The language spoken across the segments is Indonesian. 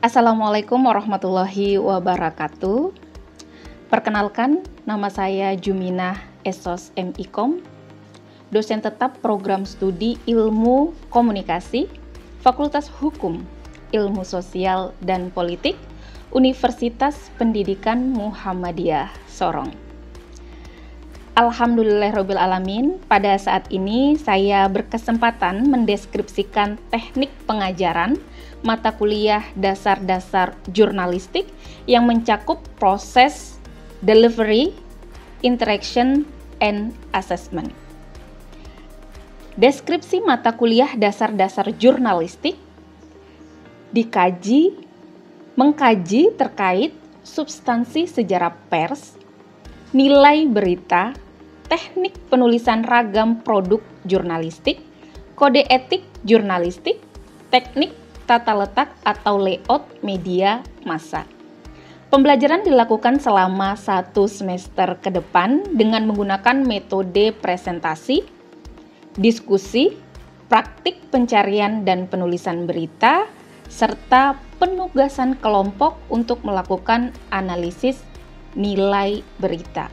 Assalamualaikum warahmatullahi wabarakatuh. Perkenalkan, nama saya Juminah Esos MIKOM, dosen tetap program studi Ilmu Komunikasi, Fakultas Hukum, Ilmu Sosial dan Politik, Universitas Pendidikan Muhammadiyah Sorong. Alhamdulillahirrabbilalamin, pada saat ini saya berkesempatan mendeskripsikan teknik pengajaran mata kuliah dasar-dasar jurnalistik yang mencakup proses delivery, interaction, and assessment. Deskripsi mata kuliah dasar-dasar jurnalistik mengkaji terkait substansi sejarah pers, nilai berita, teknik penulisan ragam produk jurnalistik, kode etik jurnalistik, teknik tata letak atau layout media massa. Pembelajaran dilakukan selama 1 semester ke depan dengan menggunakan metode presentasi, diskusi, praktik pencarian dan penulisan berita, serta penugasan kelompok untuk melakukan analisis nilai berita.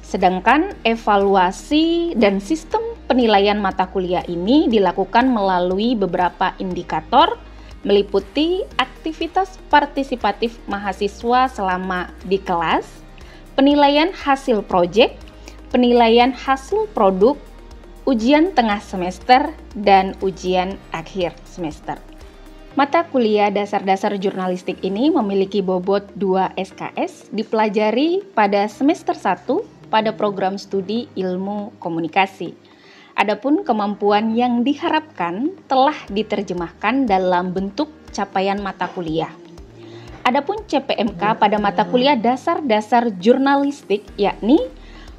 Sedangkan evaluasi dan sistem penilaian mata kuliah ini dilakukan melalui beberapa indikator, meliputi aktivitas partisipatif mahasiswa selama di kelas, penilaian hasil proyek, penilaian hasil produk, ujian tengah semester, dan ujian akhir semester. Mata kuliah dasar-dasar jurnalistik ini memiliki bobot 2 SKS, dipelajari pada semester 1 pada program studi Ilmu Komunikasi. Adapun kemampuan yang diharapkan telah diterjemahkan dalam bentuk capaian mata kuliah. Adapun CPMK pada mata kuliah dasar-dasar jurnalistik, yakni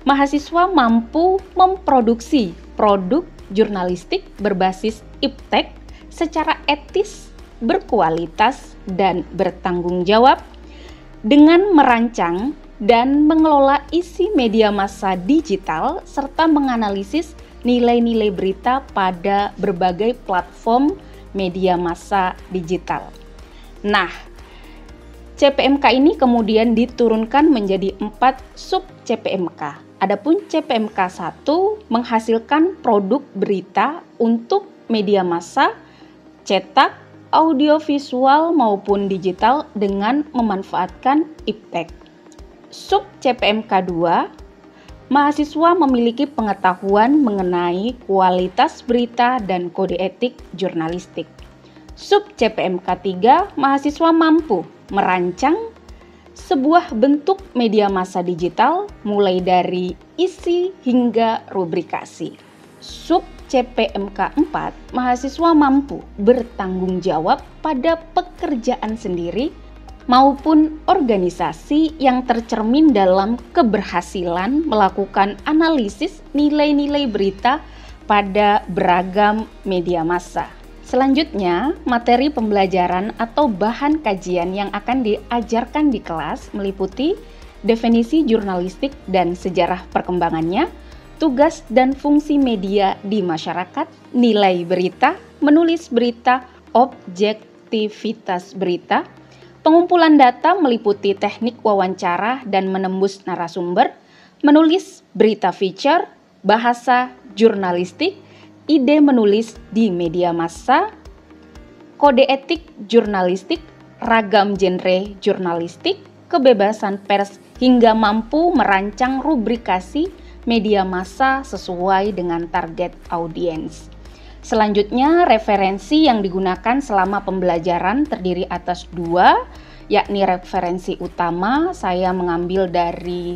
mahasiswa mampu memproduksi produk jurnalistik berbasis iptek secara etis, berkualitas, dan bertanggung jawab dengan merancang dan mengelola isi media massa digital serta menganalisis nilai-nilai berita pada berbagai platform media massa digital. Nah, CPMK ini kemudian diturunkan menjadi 4 sub CPMK. Adapun CPMK 1 menghasilkan produk berita untuk media massa, cetak, audiovisual maupun digital dengan memanfaatkan iptek. Sub CPMK 2, mahasiswa memiliki pengetahuan mengenai kualitas berita dan kode etik jurnalistik. Sub CPMK 3, mahasiswa mampu merancang sebuah bentuk media massa digital mulai dari isi hingga rubrikasi. Sub CPMK 4, mahasiswa mampu bertanggung jawab pada pekerjaan sendiri maupun organisasi yang tercermin dalam keberhasilan melakukan analisis nilai-nilai berita pada beragam media massa. Selanjutnya, materi pembelajaran atau bahan kajian yang akan diajarkan di kelas meliputi definisi jurnalistik dan sejarah perkembangannya, tugas dan fungsi media di masyarakat, nilai berita, menulis berita, objektivitas berita, pengumpulan data meliputi teknik wawancara dan menembus narasumber, menulis berita feature, bahasa jurnalistik, ide menulis di media massa, kode etik jurnalistik, ragam genre jurnalistik, kebebasan pers hingga mampu merancang rubrikasi media massa sesuai dengan target audiens. Selanjutnya, referensi yang digunakan selama pembelajaran terdiri atas 2, yakni referensi utama saya mengambil dari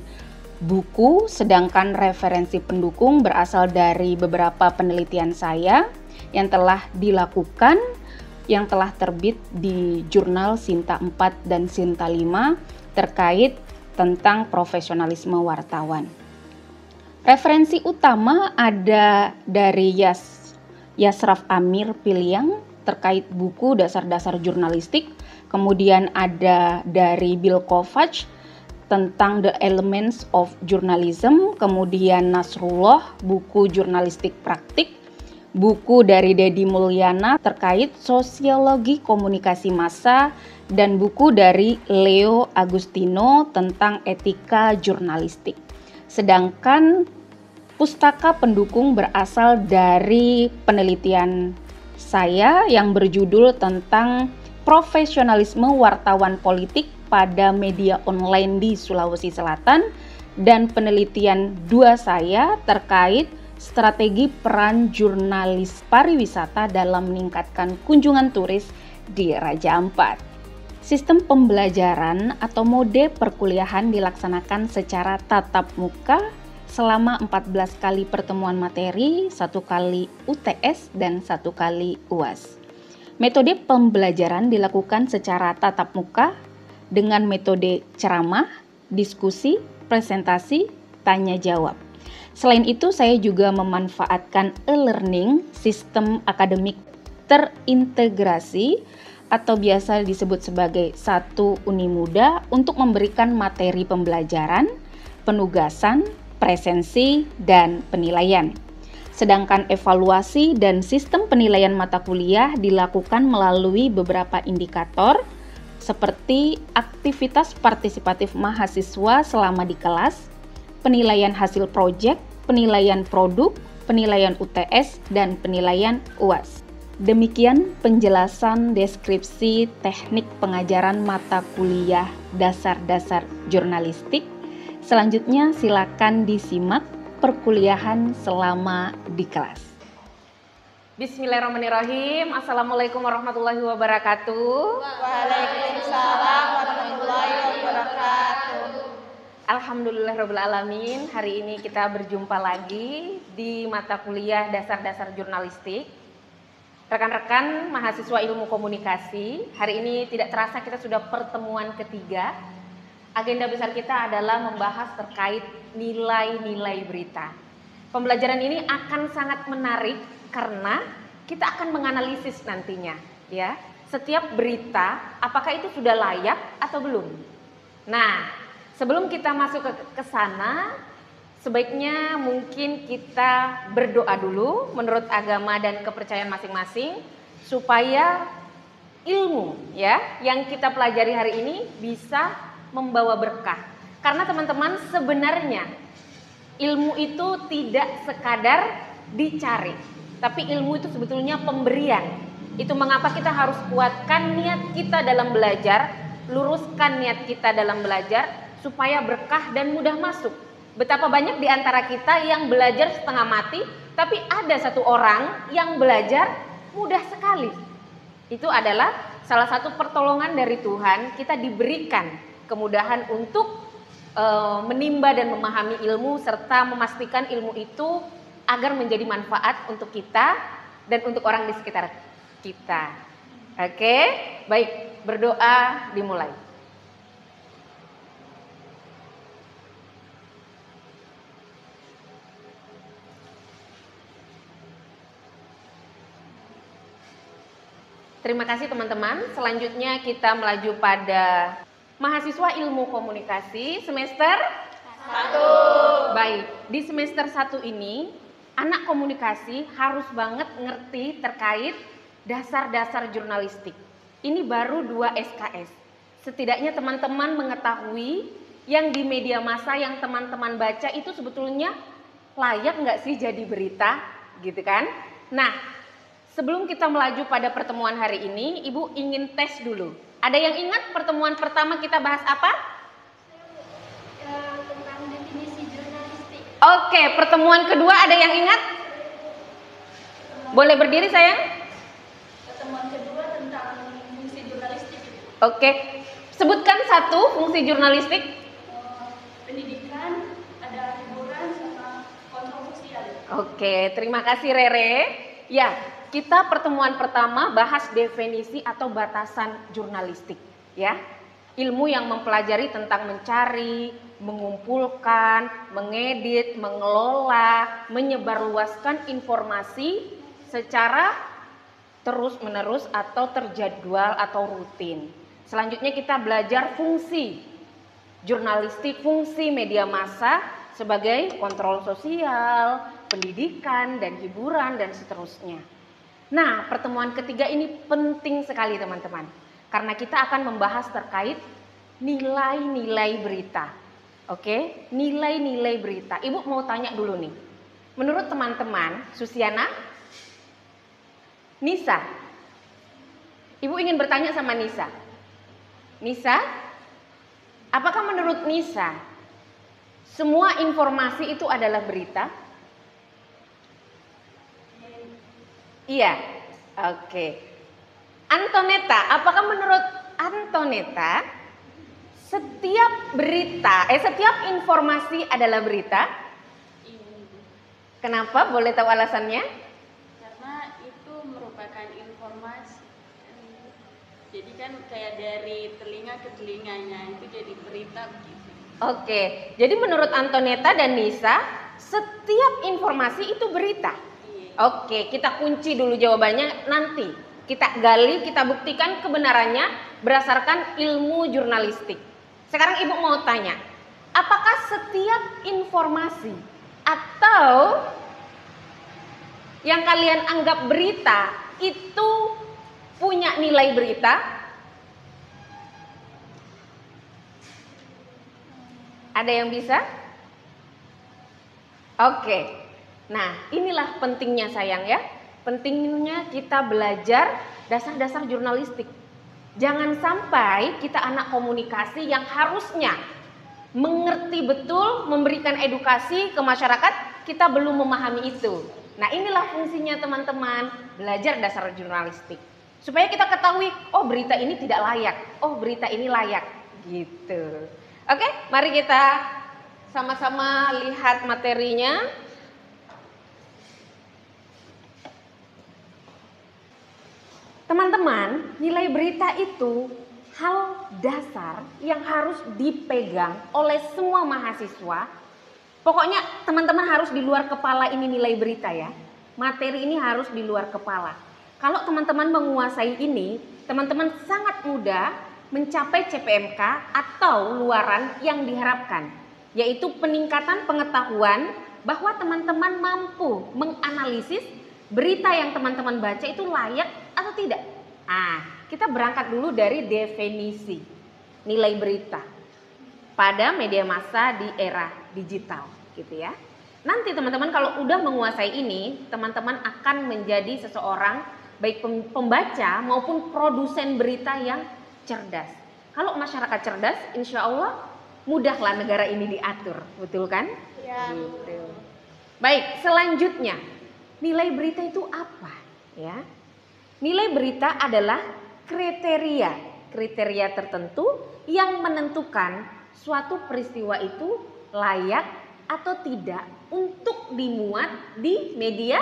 buku, sedangkan referensi pendukung berasal dari beberapa penelitian saya yang telah dilakukan, yang telah terbit di jurnal Sinta 4 dan Sinta 5 terkait tentang profesionalisme wartawan. Referensi utama ada dari Yasraf Amir Piliang terkait buku dasar-dasar jurnalistik, kemudian ada dari Bill Kovacs tentang The Elements of Journalism, kemudian Nasrullah buku jurnalistik praktik, buku dari Dedi Mulyana terkait sosiologi komunikasi massa, dan buku dari Leo Agustino tentang etika jurnalistik. Sedangkan pustaka pendukung berasal dari penelitian saya yang berjudul tentang profesionalisme wartawan politik pada media online di Sulawesi Selatan, dan penelitian 2 saya terkait strategi peran jurnalis pariwisata dalam meningkatkan kunjungan turis di Raja Ampat. Sistem pembelajaran atau mode perkuliahan dilaksanakan secara tatap muka selama 14 kali pertemuan materi, 1 kali UTS, dan 1 kali UAS. Metode pembelajaran dilakukan secara tatap muka dengan metode ceramah, diskusi, presentasi, tanya jawab. Selain itu, saya juga memanfaatkan e-learning, sistem akademik terintegrasi atau biasa disebut sebagai Satu Unimuda untuk memberikan materi pembelajaran, penugasan, presensi, dan penilaian. Sedangkan evaluasi dan sistem penilaian mata kuliah dilakukan melalui beberapa indikator seperti aktivitas partisipatif mahasiswa selama di kelas, penilaian hasil proyek, penilaian produk, penilaian UTS, dan penilaian UAS. Demikian penjelasan deskripsi teknik pengajaran mata kuliah dasar-dasar jurnalistik. Selanjutnya silakan disimak perkuliahan selama di kelas. Bismillahirrahmanirrahim. Assalamualaikum warahmatullahi wabarakatuh. Waalaikumsalam warahmatullahi wabarakatuh. Alhamdulillahirrahmanirrahim. Hari ini kita berjumpa lagi di mata kuliah dasar-dasar jurnalistik. Rekan-rekan mahasiswa ilmu komunikasi, hari ini tidak terasa kita sudah pertemuan ketiga. Agenda besar kita adalah membahas terkait nilai-nilai berita. Pembelajaran ini akan sangat menarik karena kita akan menganalisis nantinya, ya. Setiap berita, apakah itu sudah layak atau belum? Nah, sebelum kita masuk ke sana, sebaiknya mungkin kita berdoa dulu menurut agama dan kepercayaan masing-masing supaya ilmu, ya, yang kita pelajari hari ini bisa membawa berkah. Karena teman-teman, sebenarnya ilmu itu tidak sekadar dicari, tapi ilmu itu sebetulnya pemberian. Itu mengapa kita harus kuatkan niat kita dalam belajar, luruskan niat kita dalam belajar supaya berkah dan mudah masuk. Betapa banyak di antara kita yang belajar setengah mati, tapi ada satu orang yang belajar mudah sekali. Itu adalah salah satu pertolongan dari Tuhan, kita diberikan kemudahan untuk menimba dan memahami ilmu serta memastikan ilmu itu agar menjadi manfaat untuk kita dan untuk orang di sekitar kita. Oke, baik, berdoa dimulai. Terima kasih teman-teman. Selanjutnya kita melaju pada mahasiswa ilmu komunikasi semester 1. Baik, di semester 1 ini anak komunikasi harus banget ngerti terkait dasar-dasar jurnalistik. Ini baru 2 SKS. Setidaknya teman-teman mengetahui yang di media massa yang teman-teman baca itu sebetulnya layak nggak sih jadi berita, gitu kan? Nah, sebelum kita melaju pada pertemuan hari ini, Ibu ingin tes dulu. Ada yang ingat pertemuan pertama kita bahas apa? Tentang definisi jurnalistik. Oke, pertemuan kedua ada yang ingat? Boleh berdiri sayang? Pertemuan kedua tentang fungsi jurnalistik. Oke, sebutkan satu fungsi jurnalistik. Pendidikan, ada hiburan sama kontrol sosial. Oke, terima kasih Rere. Ya, kita pertemuan pertama bahas definisi atau batasan jurnalistik, ya. Ilmu yang mempelajari tentang mencari, mengumpulkan, mengedit, mengelola, menyebarluaskan informasi secara terus-menerus atau terjadwal atau rutin. Selanjutnya kita belajar fungsi jurnalistik, fungsi media massa sebagai kontrol sosial, pendidikan, dan hiburan, dan seterusnya. Nah, pertemuan ketiga ini penting sekali teman-teman, karena kita akan membahas terkait nilai-nilai berita. Oke, nilai-nilai berita. Ibu mau tanya dulu nih, menurut teman-teman, Susiana, Nisa, Ibu ingin bertanya sama Nisa. Nisa, apakah menurut Nisa semua informasi itu adalah berita? Iya, oke. Antoneta, apakah menurut Antoneta setiap informasi adalah berita? Kenapa? Boleh tahu alasannya? Karena itu merupakan informasi. Jadi kan kayak dari telinga ke telinganya itu jadi berita begitu. Oke, jadi menurut Antoneta dan Nisa setiap informasi itu berita. Oke, kita kunci dulu jawabannya, nanti kita gali, kita buktikan kebenarannya berdasarkan ilmu jurnalistik. Sekarang Ibu mau tanya, apakah setiap informasi atau yang kalian anggap berita itu punya nilai berita? Ada yang bisa? Oke. Nah, inilah pentingnya sayang ya. Pentingnya kita belajar dasar-dasar jurnalistik. Jangan sampai kita anak komunikasi yang harusnya mengerti betul, memberikan edukasi ke masyarakat, kita belum memahami itu. Nah, inilah fungsinya teman-teman, belajar dasar jurnalistik. Supaya kita ketahui, oh berita ini tidak layak, oh berita ini layak, gitu. Oke, mari kita sama-sama lihat materinya. Teman-teman, nilai berita itu hal dasar yang harus dipegang oleh semua mahasiswa. Pokoknya teman-teman harus di luar kepala ini nilai berita ya. Materi ini harus di luar kepala. Kalau teman-teman menguasai ini, teman-teman sangat mudah mencapai CPMK atau luaran yang diharapkan, yaitu peningkatan pengetahuan bahwa teman-teman mampu menganalisis berita yang teman-teman baca itu layak atau tidak. Nah, kita berangkat dulu dari definisi nilai berita pada media massa di era digital, gitu ya. Nanti teman-teman kalau udah menguasai ini, teman-teman akan menjadi seseorang baik pembaca maupun produsen berita yang cerdas. Kalau masyarakat cerdas, insya Allah mudahlah negara ini diatur, betul kan? Ya. Gitu. Baik, selanjutnya nilai berita itu apa? Ya, nilai berita adalah kriteria tertentu yang menentukan suatu peristiwa itu layak atau tidak untuk dimuat di media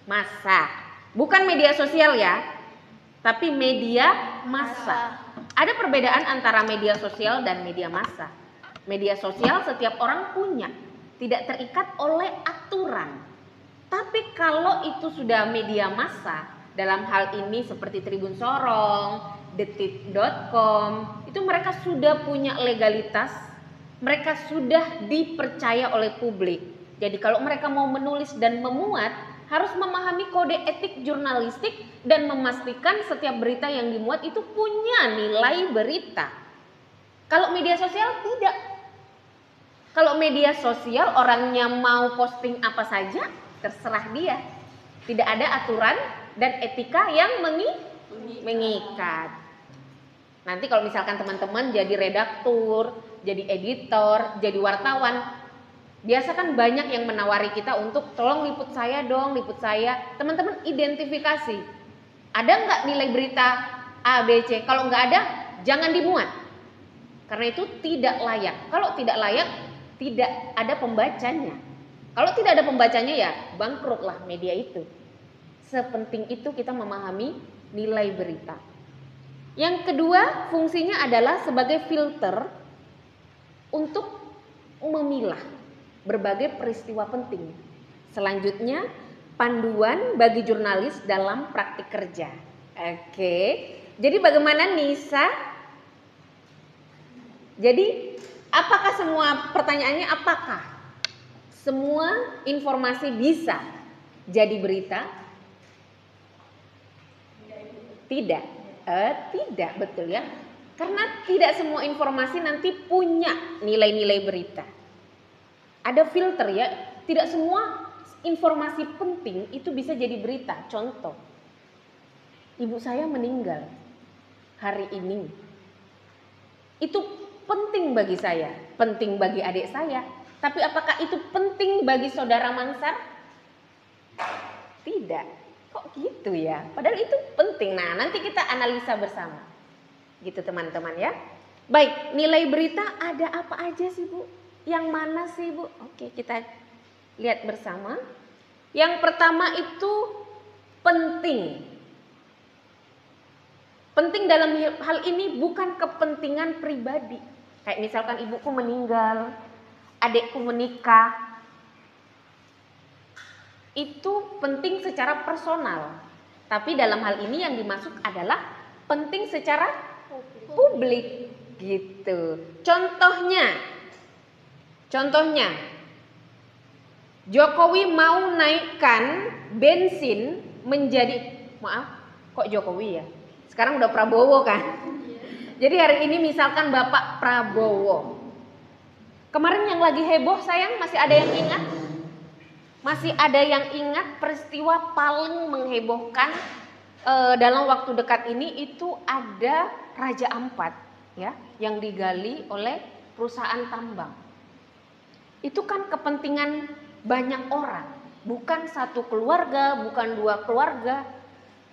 massa. Bukan media sosial ya, tapi media massa. Ada perbedaan antara media sosial dan media massa. Media sosial setiap orang punya, tidak terikat oleh aturan. Tapi kalau itu sudah media massa, dalam hal ini seperti Tribun Sorong, Detik.com, itu mereka sudah punya legalitas, mereka sudah dipercaya oleh publik. Jadi kalau mereka mau menulis dan memuat, harus memahami kode etik jurnalistik dan memastikan setiap berita yang dimuat itu punya nilai berita. Kalau media sosial tidak. Kalau media sosial orangnya mau posting apa saja, terserah dia. Tidak ada aturan dan etika yang mengikat. Nanti kalau misalkan teman-teman jadi redaktur, jadi editor, jadi wartawan, biasa kan banyak yang menawari kita untuk tolong liput saya dong, liput saya. Teman-teman identifikasi, ada nggak nilai berita A, B, C? Kalau nggak ada, jangan dimuat. Karena itu tidak layak. Kalau tidak layak, tidak ada pembacanya. Kalau tidak ada pembacanya ya bangkrutlah media itu. Sepenting itu kita memahami nilai berita. Yang kedua, fungsinya adalah sebagai filter untuk memilah berbagai peristiwa penting. Selanjutnya, panduan bagi jurnalis dalam praktik kerja. Oke. Jadi bagaimana Nisa? Jadi Apakah semua pertanyaannya apakah semua informasi bisa jadi berita? Tidak. Tidak, betul ya. Karena tidak semua informasi nanti punya nilai-nilai berita. Ada filter ya. Tidak semua informasi penting itu bisa jadi berita. Contoh, ibu saya meninggal hari ini. Itu penting bagi saya, penting bagi adik saya. Tapi apakah itu penting bagi saudara Mansar? Tidak. Kok gitu ya? Padahal itu penting. Nah, nanti kita analisa bersama. Gitu teman-teman ya. Baik, nilai berita ada apa aja sih Bu? Yang mana sih Bu? Oke, kita lihat bersama. Yang pertama itu penting. Penting dalam hal ini bukan kepentingan pribadi. Kayak misalkan ibuku meninggal, adikku menikah. Itu penting secara personal. Tapi dalam hal ini yang dimaksud adalah penting secara publik gitu. Contohnya Jokowi mau naikkan bensin menjadi, maaf, kok Jokowi ya? Sekarang udah Prabowo kan? Jadi hari ini misalkan Bapak Prabowo. Kemarin yang lagi heboh sayang, masih ada yang ingat? Masih ada yang ingat peristiwa paling menghebohkan dalam waktu dekat ini itu ada Raja Ampat ya, yang digali oleh perusahaan tambang. Itu kan kepentingan banyak orang, bukan satu keluarga, bukan dua keluarga,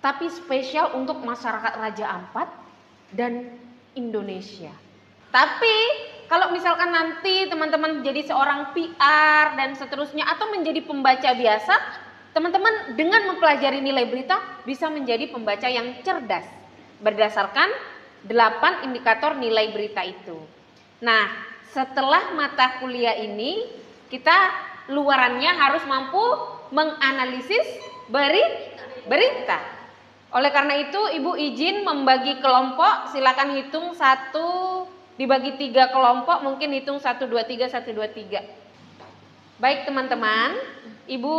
tapi spesial untuk masyarakat Raja Ampat dan Indonesia. Tapi kalau misalkan nanti teman-teman jadi seorang PR dan seterusnya atau menjadi pembaca biasa, teman-teman dengan mempelajari nilai berita bisa menjadi pembaca yang cerdas berdasarkan 8 indikator nilai berita itu. Nah, setelah mata kuliah ini kita luarannya harus mampu menganalisis berita. Oleh karena itu Ibu izin membagi kelompok, silakan hitung 1 dibagi 3 kelompok, mungkin hitung 1, 2, 3, 1, 2, 3. Baik teman-teman, Ibu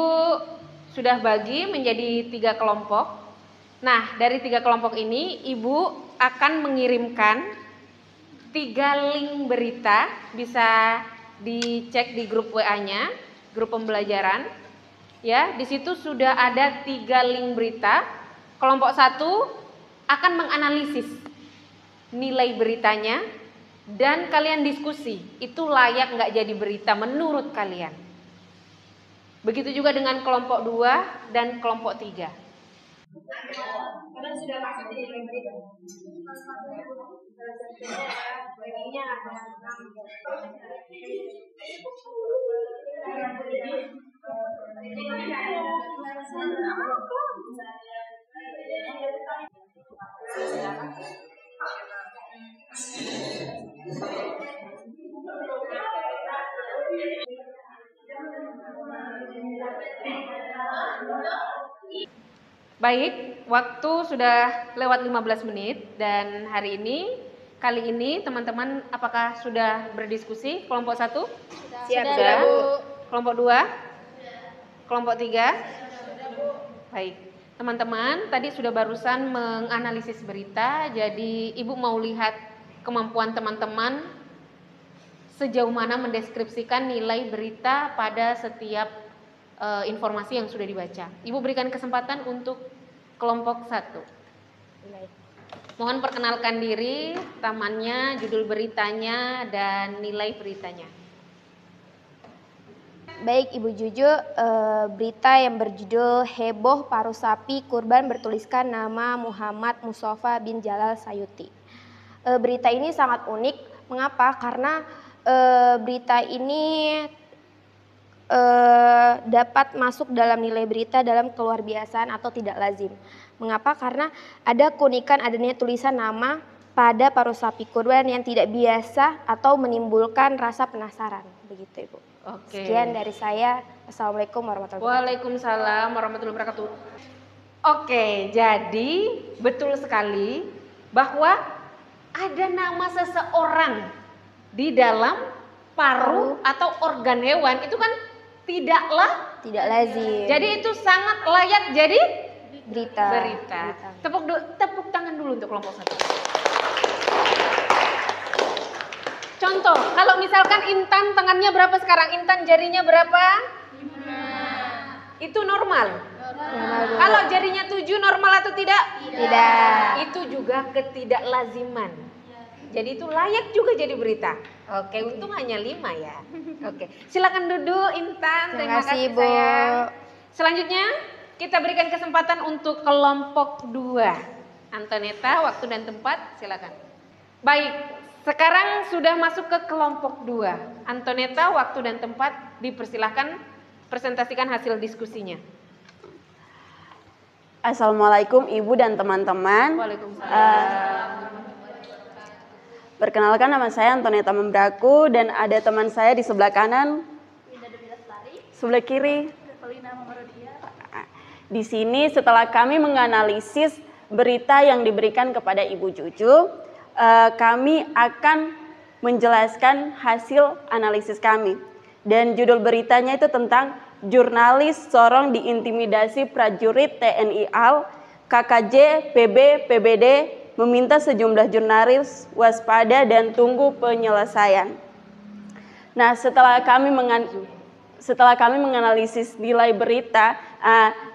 sudah bagi menjadi 3 kelompok. Nah, dari 3 kelompok ini Ibu akan mengirimkan 3 link berita, bisa dicek di grup WA-nya, grup pembelajaran. Ya, di situ sudah ada 3 link berita. Kelompok 1 akan menganalisis nilai beritanya dan kalian diskusi, itu layak nggak jadi berita menurut kalian. Begitu juga dengan kelompok 2 dan kelompok 3. Karena sudah masuk di nilai berita. Baik, waktu sudah lewat 15 menit dan kali ini teman-teman apakah sudah berdiskusi? Kelompok 1? Sudah. Kelompok 2? Kelompok 3? Baik, teman-teman tadi sudah barusan menganalisis berita, jadi Ibu mau lihat kemampuan teman-teman sejauh mana mendeskripsikan nilai berita pada setiap informasi yang sudah dibaca. Ibu berikan kesempatan untuk kelompok 1. Mohon perkenalkan diri, tamannya, judul beritanya, dan nilai beritanya. Baik Ibu Juju, berita yang berjudul Heboh Paruh Sapi Kurban bertuliskan nama Muhammad Mustafa bin Jalal Sayuti. Berita ini sangat unik, mengapa? Karena berita ini dapat masuk dalam nilai berita dalam keluarbiasaan atau tidak lazim. Mengapa? Karena ada keunikan adanya tulisan nama pada paruh sapi kurban yang tidak biasa atau menimbulkan rasa penasaran. Begitu Ibu. Oke. Sekian dari saya. Assalamualaikum warahmatullahi wabarakatuh. Waalaikumsalam warahmatullahi wabarakatuh. Oke, jadi betul sekali bahwa ada nama seseorang di dalam paru atau organ hewan itu kan tidaklah, Tidak lazim. jadi itu sangat layak jadi berita. berita. Tepuk tangan dulu untuk kelompok 1. Contoh, kalau misalkan Intan tangannya berapa sekarang? Intan jarinya berapa? 5. Itu normal. Kalau jarinya 7 normal atau tidak? Tidak. Itu juga ketidaklaziman. Jadi itu layak juga jadi berita. Oke, untung hanya 5 ya. Oke, silakan duduk Intan. Terima kasih, Bu. sayang. Selanjutnya kita berikan kesempatan untuk kelompok 2. Antoneta, waktu dan tempat silakan. Baik, sekarang sudah masuk ke kelompok 2. Antoneta, waktu dan tempat dipersilahkan presentasikan hasil diskusinya. Assalamualaikum Ibu dan teman-teman. Waalaikumsalam. Perkenalkan, nama saya Antoneta Membraku dan ada teman saya di sebelah kanan, sebelah kiri. Di sini setelah kami menganalisis berita yang diberikan kepada Ibu Cucu, kami akan menjelaskan hasil analisis kami. Dan judul beritanya itu tentang jurnalis sorong diintimidasi prajurit TNI AL, KKJ, PB, PBD, meminta sejumlah jurnalis waspada dan tunggu penyelesaian. Nah, setelah kami menganalisis nilai berita,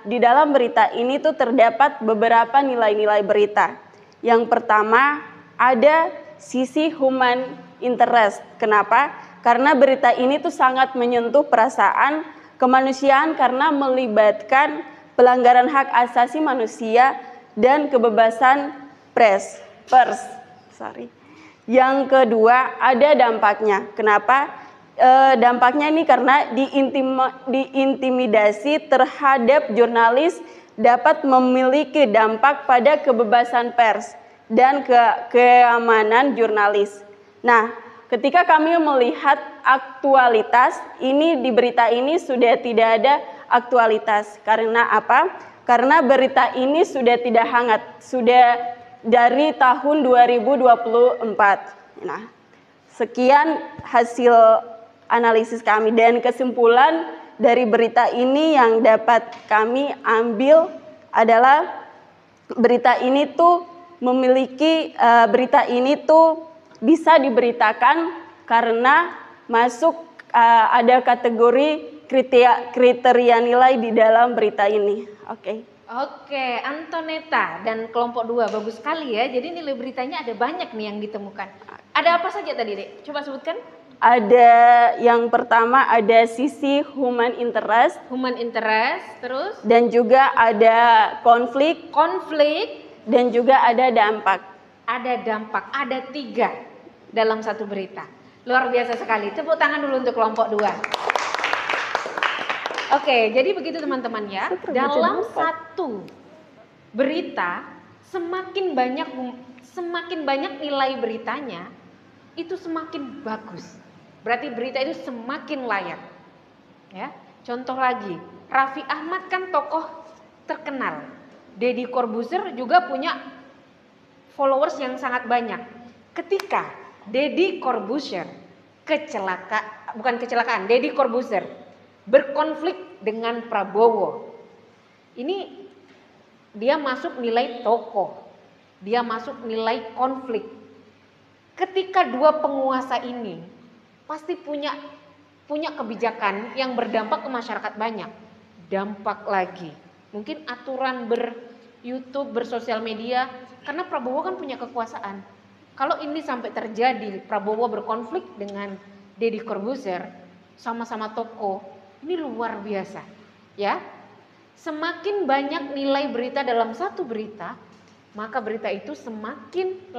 di dalam berita ini tuh terdapat beberapa nilai-nilai berita. Yang pertama, ada sisi human interest. Kenapa? Karena berita ini tuh sangat menyentuh perasaan kemanusiaan karena melibatkan pelanggaran hak asasi manusia dan kebebasan pers. Yang kedua, ada dampaknya. Kenapa? Dampaknya ini karena diintimidasi terhadap jurnalis dapat memiliki dampak pada kebebasan pers dan keamanan jurnalis. Nah, ketika kami melihat aktualitas, ini di berita ini sudah tidak ada aktualitas. Karena apa? Karena berita ini sudah tidak hangat, sudah dari tahun 2024. Nah, sekian hasil analisis kami dan kesimpulan dari berita ini yang dapat kami ambil adalah berita ini tuh bisa diberitakan karena masuk ada kategori kriteria nilai di dalam berita ini. Oke, Antoneta dan kelompok 2 bagus sekali ya. Jadi nilai beritanya ada banyak nih yang ditemukan. Ada apa saja tadi, Dek? Coba sebutkan. Ada yang pertama ada sisi human interest. Human interest, terus? Dan juga ada konflik. Dan juga ada dampak. Ada dampak, ada 3 dalam satu berita. Luar biasa sekali. Tepuk tangan dulu untuk kelompok 2. Oke, jadi begitu teman-teman ya. Dalam satu berita, semakin banyak nilai beritanya, itu semakin bagus. Berarti berita itu semakin layak. Ya, contoh lagi, Raffi Ahmad kan tokoh terkenal. Deddy Corbuzier juga punya followers yang sangat banyak. Ketika Deddy Corbuzier Deddy Corbuzier berkonflik dengan Prabowo. Ini dia masuk nilai tokoh, dia masuk nilai konflik. Ketika dua penguasa ini pasti punya kebijakan yang berdampak ke masyarakat banyak. Dampak lagi, mungkin aturan YouTube, bersosial media, karena Prabowo kan punya kekuasaan. Kalau ini sampai terjadi, Prabowo berkonflik dengan Deddy Corbuzier, sama-sama tokoh. Ini luar biasa, ya. Semakin banyak nilai berita dalam satu berita, maka berita itu semakin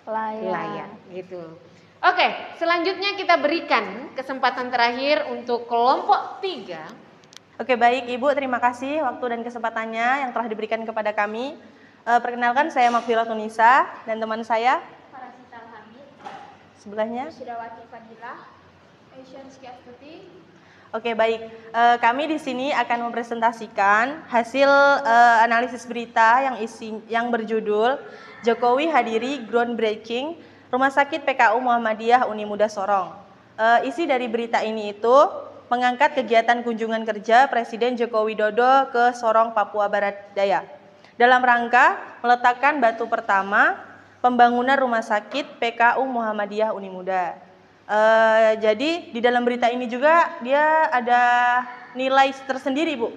layak, gitu. Oke, selanjutnya kita berikan kesempatan terakhir untuk kelompok 3. Oke, baik Ibu, terima kasih waktu dan kesempatannya yang telah diberikan kepada kami. Perkenalkan, saya Makfirah Tunisa dan teman saya Farasita Hamid, sebelahnya Sudawati Fadilah, Asian Skiastuti. Oke, baik. Kami di sini akan mempresentasikan hasil analisis berita yang berjudul Jokowi hadiri groundbreaking Rumah Sakit PKU Muhammadiyah Uni Muda Sorong. Isi dari berita ini itu mengangkat kegiatan kunjungan kerja Presiden Joko Widodo ke Sorong, Papua Barat Daya dalam rangka meletakkan batu pertama pembangunan rumah sakit PKU Muhammadiyah Unimuda. Jadi di dalam berita ini juga dia ada nilai tersendiri, Bu.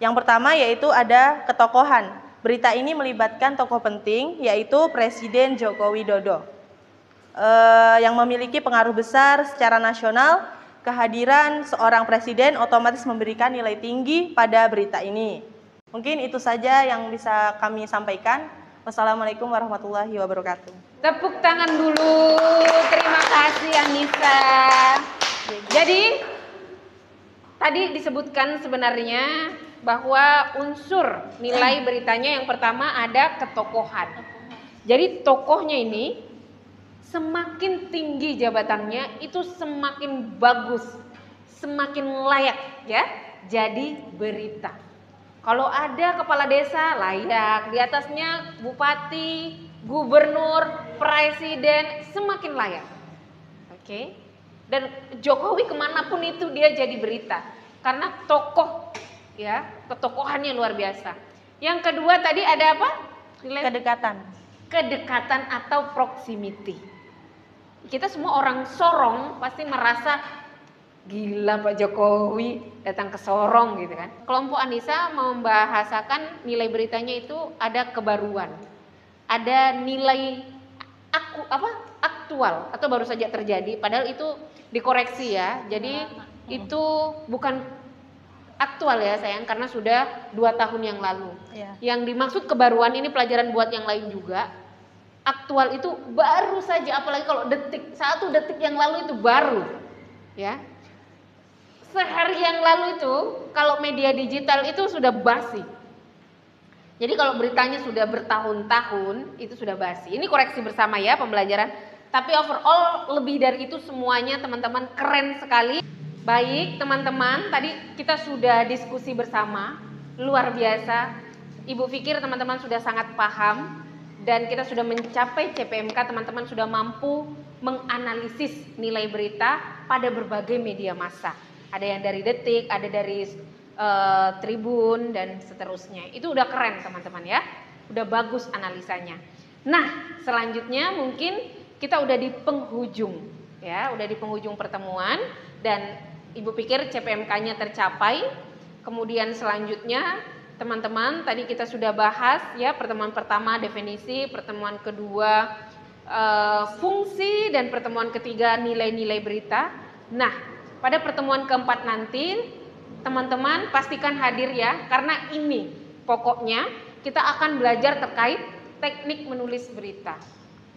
Yang pertama yaitu ada ketokohan. Berita ini melibatkan tokoh penting yaitu Presiden Joko Widodo yang memiliki pengaruh besar secara nasional. Kehadiran seorang presiden otomatis memberikan nilai tinggi pada berita ini. Mungkin itu saja yang bisa kami sampaikan. Wassalamualaikum warahmatullahi wabarakatuh. Tepuk tangan dulu. Terima kasih Anissa. Jadi tadi disebutkan sebenarnya bahwa unsur nilai beritanya yang pertama ada ketokohan. Jadi tokohnya ini semakin tinggi jabatannya itu semakin bagus, semakin layak ya jadi berita. Kalau ada kepala desa layak, di atasnya bupati, gubernur, presiden semakin layak. Oke. Dan Jokowi kemanapun itu dia jadi berita karena tokoh ya, ketokohannya luar biasa. Yang kedua tadi ada apa? Nilai kedekatan atau proximity. Kita semua orang Sorong pasti merasa gila Pak Jokowi datang ke Sorong gitu kan. Kelompok Anissa membahasakan nilai beritanya itu ada kebaruan, ada nilai aktual atau baru saja terjadi. Padahal itu dikoreksi ya. Jadi itu bukan aktual ya sayang karena sudah 2 tahun yang lalu. Ya. Yang dimaksud kebaruan ini pelajaran buat yang lain juga. Aktual itu baru saja, apalagi kalau 1 detik yang lalu itu baru ya. Sehari yang lalu itu kalau media digital itu sudah basi. Jadi kalau beritanya sudah bertahun-tahun itu sudah basi. Ini koreksi bersama ya pembelajaran. Tapi overall lebih dari itu semuanya teman-teman keren sekali. Baik teman-teman, tadi kita sudah diskusi bersama, luar biasa. Ibu pikir teman-teman sudah sangat paham. Dan kita sudah mencapai CPMK, teman-teman sudah mampu menganalisis nilai berita pada berbagai media massa. Ada yang dari Detik, ada dari Tribun dan seterusnya. Itu udah keren teman-teman ya. Udah bagus analisanya. Nah, selanjutnya mungkin kita udah di penghujung ya, udah di penghujung pertemuan dan Ibu pikir CPMK-nya tercapai. Kemudian selanjutnya teman-teman, tadi kita sudah bahas ya, pertemuan pertama definisi, pertemuan kedua fungsi, dan pertemuan ketiga nilai-nilai berita. Nah, pada pertemuan keempat nanti teman-teman pastikan hadir ya, karena ini pokoknya kita akan belajar terkait teknik menulis berita.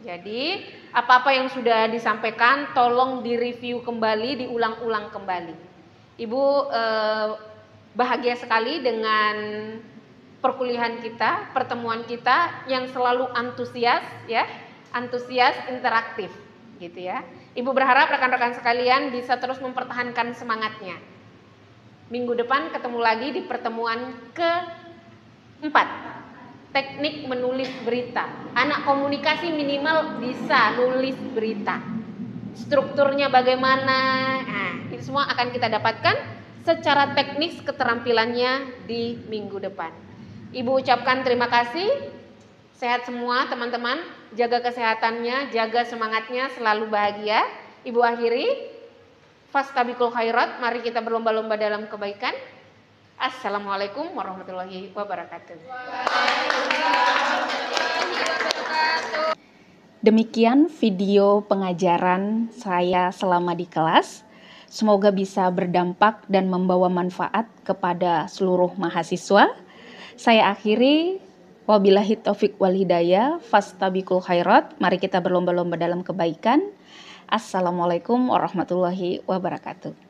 Jadi apa-apa yang sudah disampaikan tolong direview kembali, diulang-ulang kembali. Ibu bahagia sekali dengan perkuliahan kita, pertemuan kita yang selalu antusias ya, antusias interaktif gitu ya. Ibu berharap rekan-rekan sekalian bisa terus mempertahankan semangatnya. Minggu depan ketemu lagi di pertemuan keempat, teknik menulis berita. Anak komunikasi minimal bisa nulis berita. Strukturnya bagaimana? Nah, itu semua akan kita dapatkan secara teknis keterampilannya di minggu depan. Ibu ucapkan terima kasih. Sehat semua teman-teman. Jaga kesehatannya, jaga semangatnya, selalu bahagia. Ibu akhiri. Fastabiqul khairat. Mari kita berlomba-lomba dalam kebaikan. Assalamualaikum warahmatullahi wabarakatuh. Demikian video pengajaran saya selama di kelas. Semoga bisa berdampak dan membawa manfaat kepada seluruh mahasiswa. Saya akhiri, wabillahi taufik wal hidayah, fastabiqul khairat. Mari kita berlomba-lomba dalam kebaikan. Assalamualaikum warahmatullahi wabarakatuh.